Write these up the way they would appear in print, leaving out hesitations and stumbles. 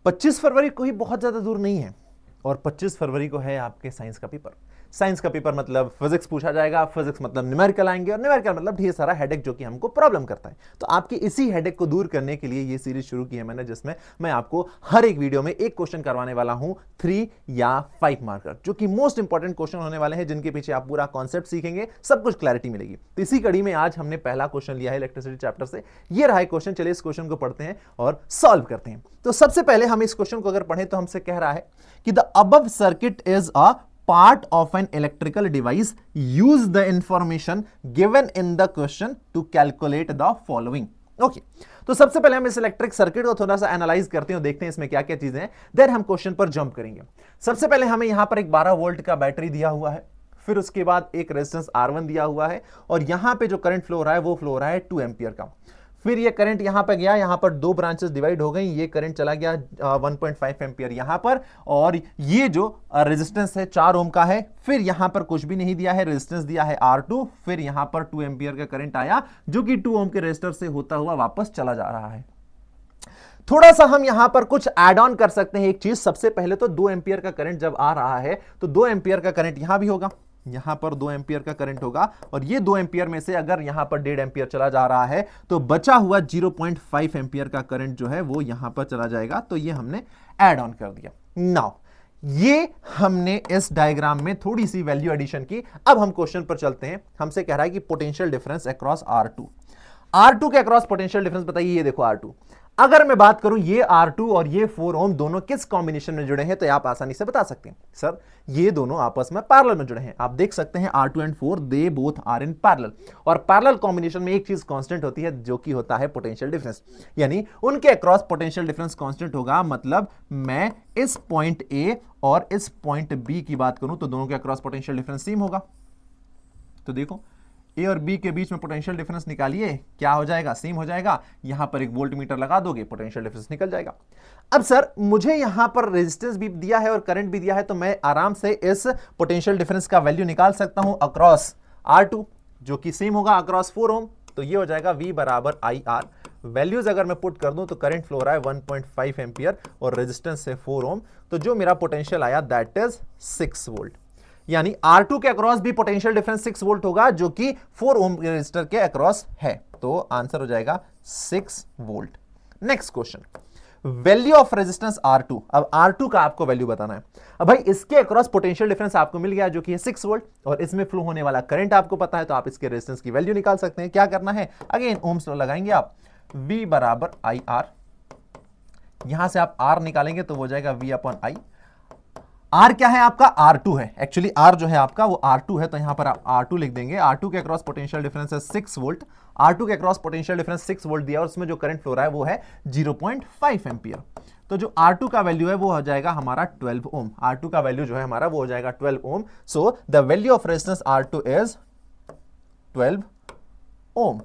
25 फरवरी को ही बहुत ज्यादा दूर नहीं है, और 25 फरवरी को है आपके साइंस का पेपर। साइंस का पेपर मतलब फिजिक्स पूछा जाएगा, फिजिक्स मतलब न्यूमेरिकल आएंगे, और न्यूमेरिकल मतलब ढेर सारा हेडेक जो कि हमको प्रॉब्लम करता है। तो आपके इसी हेडेक को दूर करने के लिए ये सीरीज शुरू की है मैंने, जिसमें मैं आपको हर एक वीडियो में एक क्वेश्चन करवाने वाला हूं 3 या 5 मार्कर, जो कि मोस्ट इंपॉर्टेंट क्वेश्चन होने वाले हैं, जिनके पीछे आप पूरा कॉन्सेप्ट सीखेंगे, सब कुछ क्लैरिटी मिलेगी। तो इसी कड़ी में आज हमने पहला क्वेश्चन लिया है इलेक्ट्रिसिटी चैप्टर से। ये रहा है क्वेश्चन, चलिए इस क्वेश्चन को पढ़ते हैं और सॉल्व करते हैं। तो सबसे पहले हम इस क्वेश्चन को अगर पढ़ें तो हमसे कह रहा है कि the above circuit is a part of an electrical device, use the information given in the question to calculate the following. Okay, तो सबसे पहले हम इस इलेक्ट्रिक सर्किट को थोड़ा सा एनालाइज करते हैं और देखते हैं इसमें क्या क्या चीजें हैं, देन हम क्वेश्चन पर जंप करेंगे। सबसे पहले हमें यहां पर एक 12 वोल्ट का बैटरी दिया हुआ है, फिर उसके बाद एक रेजिस्टेंस R1 दिया हुआ है, और यहां पे जो करंट फ्लो हो रहा है वो फ्लो हो रहा है 2 एम्पियर का। फिर ये करंट यहां पर गया, यहां पर दो ब्रांचेस डिवाइड हो गई, ये करंट चला गया 1.5 एम्पियर यहां पर, और ये जो रेजिस्टेंस है 4 ओम का है। फिर यहां पर कुछ भी नहीं दिया है, रेजिस्टेंस दिया है R2, फिर यहां पर 2 एम्पियर का करंट आया जो कि 2 ओम के रेजिस्टर से होता हुआ वापस चला जा रहा है। थोड़ा सा हम यहां पर कुछ ऐड ऑन कर सकते हैं एक चीज। सबसे पहले तो 2 एम्पियर का करंट जब आ रहा है तो 2 एम्पियर का करंट यहां भी होगा, यहां पर 2 एम्पियर का करंट होगा, और ये 2 एम्पियर में से अगर यहां पर 1.5 एम्पियर चला जा रहा है तो बचा हुआ 0.5 एम्पियर का करंट जो है वो यहां पर चला जाएगा। तो ये हमने ऐड ऑन कर दिया। नाउ ये हमने इस डायग्राम में थोड़ी सी वैल्यू एडिशन की। अब हम क्वेश्चन पर चलते हैं। हमसे कह रहा है कि पोटेंशियल डिफरेंस अक्रॉस R2 के अक्रॉस पोटेंशियल डिफरेंस बताइए। ये देखो R2, अगर मैं बात करूं ये R2 और ये 4 ओम दोनों किस कॉम्बिनेशन में जुड़े हैं, तो आप आसानी से बता सकते हैं सर ये दोनों आपस में पैरेलल में जुड़े हैं। आप देख सकते हैं R2 and 4 they both are in parallel, और पैरेलल कॉम्बिनेशन में एक चीज कांस्टेंट होती है जो कि होता है पोटेंशियल डिफरेंस, यानी उनके अक्रॉस पोटेंशियल डिफरेंस कांस्टेंट होगा। मतलब मैं इस पॉइंट A और इस पॉइंट B की बात करूं तो दोनों के अक्रॉस पोटेंशियल डिफरेंस सेम होगा। तो देखो ए और बी के बीच में पोटेंशियल डिफरेंस निकालिए, क्या हो जाएगा, सेम हो जाएगा। यहां पर एक वोल्ट मीटर लगा दोगे, पोटेंशियल डिफरेंस निकल जाएगा। अब सर मुझे यहां पर रेजिस्टेंस भी दिया है और करंट भी दिया है, तो मैं आराम से इस पोटेंशियल डिफरेंस का वैल्यू निकाल सकता हूं अक्रॉस R2, जो कि सेम होगा अक्रॉस 4 ओम। तो ये हो जाएगा V बराबर IR। वैल्यूज अगर मैं पुट कर दूं तो करंट फ्लो रहा है 1.5 एम्पियर और रेजिस्टेंस है 4 ओम, तो जो मेरा पोटेंशियल आया दैट इज 6 वोल्ट। यानी R2 के अक्रॉस भी पोटेंशियल डिफरेंस 6 वोल्ट होगा, जो कि 4 ओम रेजिस्टर के अक्रॉस है। तो आंसर हो जाएगा 6 volt. Next question, value of resistance R2। अब R2 का आपको वैल्यू बताना है। अब भाई इसके अक्रॉस पोटेंशियल डिफरेंस आपको मिल गया जो कि है 6 वोल्ट, और इसमें फ्लो होने वाला करंट आपको पता है, तो आप इसके रेजिस्टेंस की वैल्यू निकाल सकते हैं। क्या करना है, अगेन ओम्स लॉ लगाएंगे आप, V बराबर IR। यहां से आप R निकालेंगे तो हो जाएगा V अपॉन I। R क्या है आपका, R2 है। एक्चुअली R जो है आपका वो R2 है, तो यहां पर आप R2 लिख देंगे। R2 के अक्रॉस पोटेंशियल डिफरेंस है 6 वोल्ट। R2 के अक्रॉस पोटेंशियल डिफरेंस 6 वोल्ट दिया और उसमें जो करंट फ्लो रहा है वो है 0.5 एम्पियर। तो जो R2 का वैल्यू है वो हो जाएगा हमारा 12 ओम। R2 का वैल्यू जो है हमारा वो हो जाएगा 12 ohm. So the value of resistance R2 is 12 ohm.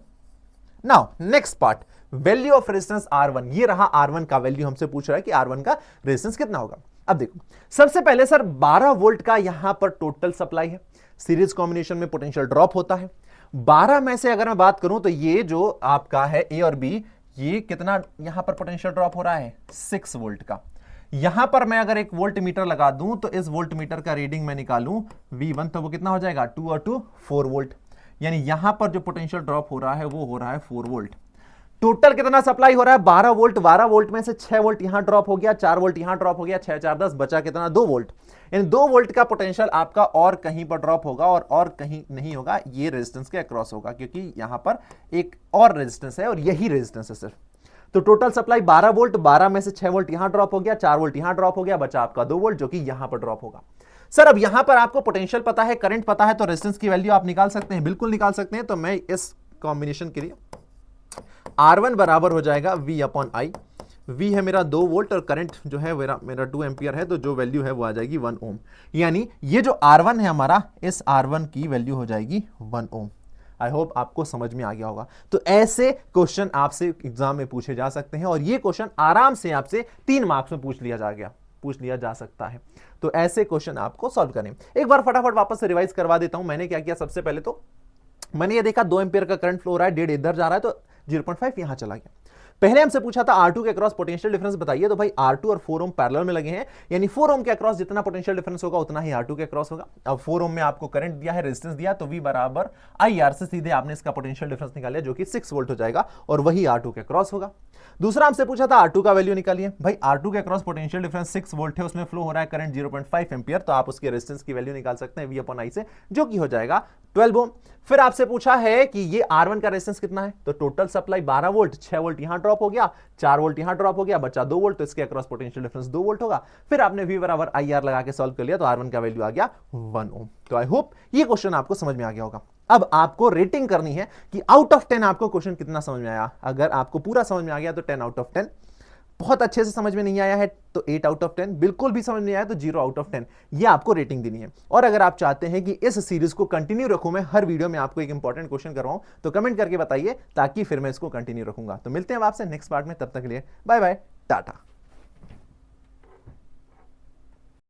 Now next part, value of resistance R1। ये रहा R1 का वैल्यू, हमसे पूछ रहा है कि R1 का रेजिस्टेंस कितना होगा। अब देखो सबसे पहले सर 12 वोल्ट का यहां पर टोटल सप्लाई है, सीरीज कॉम्बिनेशन में पोटेंशियल ड्रॉप होता है। 12 में से अगर मैं बात करूं तो ये जो आपका है A और B, ये कितना यहां पर पोटेंशियल ड्रॉप हो रहा है, 6 वोल्ट का। यहां पर मैं अगर एक वोल्ट मीटर लगा दूं तो इस वोल्ट मीटर का रीडिंग मैं निकालूं V1, तो वो कितना हो जाएगा 2 और 2 4 वोल्ट। यानी यहां पर जो पोटेंशियल ड्रॉप हो रहा है वो हो रहा है 4 वोल्ट। टोटल कितना सप्लाई हो रहा है, 12 वोल्ट। 12 वोल्ट में से 6 वोल्ट यहां ड्रॉप हो गया, 4 वोल्ट यहां ड्रॉप हो गया, 6 4 10, बचा कितना 2 वोल्ट। इन 2 वोल्ट का पोटेंशियल आपका और कहीं पर ड्रॉप होगा और कहीं नहीं होगा, ये रेजिस्टेंस के अक्रॉस होगा, क्योंकि यहां पर एक और रेजिस्टेंस है और यही रेजिस्टेंस है सिर्फ। तो टोटल सप्लाई 12 वोल्ट, 12 में से 6 वोल्ट यहां ड्रॉप हो गया, 4 वोल्ट यहां ड्रॉप हो गया, बचा आपका 2 वोल्ट जो कि यहां पर ड्रॉप होगा। सर अब यहां पर आपको पोटेंशियल पता है, करंट पता है, तो रेजिस्टेंस की वैल्यू आप निकाल सकते हैं, बिल्कुल निकाल सकते हैं। तो मैं इस कॉम्बिनेशन के लिए R1 बराबर हो जाएगा V अपॉन I। V है मेरा 2 वोल्ट और करंट जो है मेरा 2 एम्पियर है, तो जो वैल्यू है वो आ जाएगी 1 ओम। यानी ये जो R1 है हमारा, इस R1 की वैल्यू हो जाएगी 1 ओम। आई होप आपको समझ में आ गया होगा। तो ऐसे क्वेश्चन आपसे एग्जाम में पूछे जा सकते हैं, और ये क्वेश्चन आराम से आपसे 3 मार्क्स में पूछ लिया जा सकता है। तो ऐसे क्वेश्चन आपको सॉल्व करें। एक बार फटाफट वापस से रिवाइज करवा देता हूं। मैंने क्या किया, सबसे पहले तो मैंने ये देखा 2 एम्पियर का करंट फ्लो हो रहा है, 1.5 इधर जा रहा है, तो 0.5 यहां चला गया। पहले हमसे पूछा था R2 के अक्रॉस पोटेंशियल डिफरेंस बताइए, तो भाई R2 और 4 ओम पैरेलल में लगे हैं, यानी 4 ओम के अक्रॉस जितना पोटेंशियल डिफरेंस होगा उतना ही R2 के अक्रॉस होगा। अब 4 ओम में आपको करंट दिया है, रेजिस्टेंस दिया, तो V बराबर IR से सीधे आपने इसका पोटेंशियल डिफरेंस निकाला जो कि 6 वोल्ट हो जाएगा और वही R2 के अक्रॉस होगा। दूसरा हमसे पूछा था R2 का वैल्यू निकालिए। भाई R2 के अक्रॉस पोटेंशियल डिफरेंस 6 वोल्ट है, उसमें फ्लो हो रहा है करंट 0.5 एंपियर, तो आप उसके रेजिस्टेंस की वैल्यू निकाल सकते हैं V/I से, जो कि हो जाएगा 12 ओम। फिर आपसे पूछा है कि ये R1 का रेजिस्टेंस कितना है, तो टोटल सप्लाई 12 वोल्ट, 6 वोल्ट यहां ड्रॉप हो गया, 4 वोल्ट यहां ड्रॉप हो गया, बचा 2 वोल्ट, तो इसके अक्रॉस पोटेंशियल डिफरेंस 2 वोल्ट होगा। फिर आपने V बराबर IR लगा के सॉल्व कर लिया, तो R1 का वैल्यू आ गया 1 ओम। तो आई होप ये क्वेश्चन आपको समझ में आ गया होगा। अब आपको रेटिंग करनी है कि आउट ऑफ 10 आपको क्वेश्चन कितना समझ में आया। अगर आपको पूरा समझ में आ गया तो 10 आउट ऑफ 10, बहुत अच्छे से समझ में नहीं आया है तो 8 आउट ऑफ 10, बिल्कुल भी समझ नहीं आया तो 0 आउट ऑफ 10। ये आपको रेटिंग देनी है। और अगर आप चाहते हैं कि इस सीरीज को कंटिन्यू रखूं, मैं हर वीडियो में आपको एक इंपॉर्टेंट क्वेश्चन करवाऊं, तो कमेंट करके बताइए ताकि फिर मैं इसको कंटिन्यू रखूंगा। तो मिलते हैं आपसे नेक्स्ट पार्ट में, तब तक के लिए बाय बाय, टाटा।